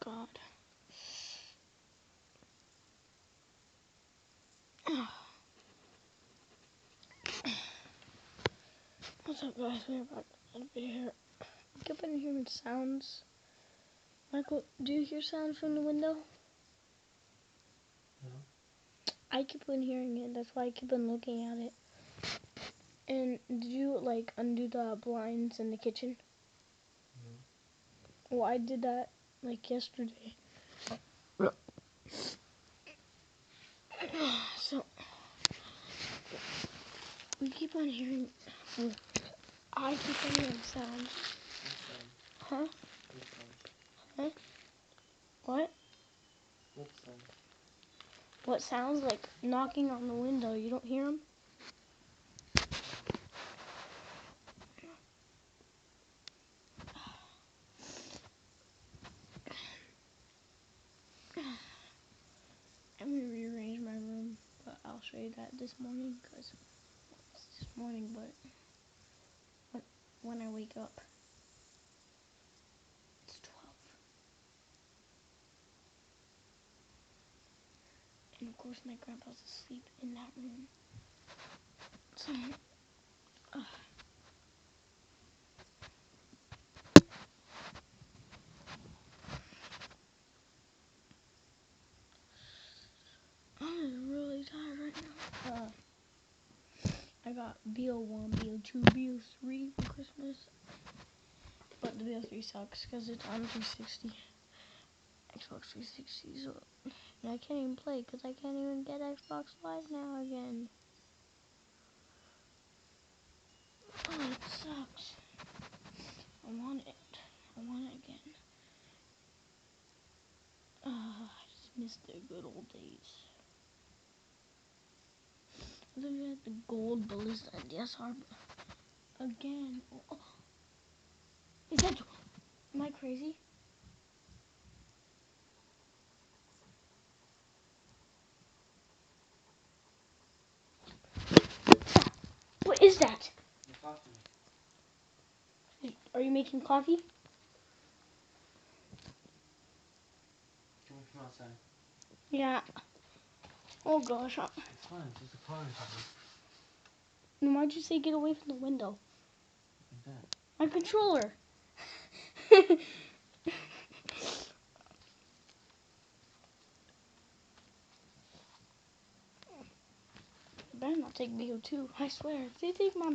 God. What's up, guys? We're back in a video here. I keep on hearing sounds. Michael, do you hear sounds from the window? No. I keep on hearing it. That's why I keep on looking at it. And did you, like, undo the blinds in the kitchen? No. Well, I did that, like, yesterday. So, we keep on hearing... I keep on hearing sounds. Huh? Huh? What? What sound? What sounds like knocking on the window? You don't hear them? I'm gonna rearrange my room, but I'll show you that this morning, because it's this morning, but when I wake up, it's 12. And of course my grandpa's asleep in that room. So, I'm really tired right now. I got BO1, BO2, BO3 for Christmas. But the BO3 sucks because it's on 360. Xbox 360, so I can't even play because I can't even get Xbox Live now again. Oh, it sucks. I want it. I want it again. I just miss the good old days. Living at the gold ballista and DSR again. Oh. Is that? Am I crazy? What is that? Coffee. Are you making coffee? Can we come outside? Yeah. Oh gosh. It's fine, it's just a car inside. Then why'd you say get away from the window? Like that. My controller. Better not take BO2. I swear. If they take my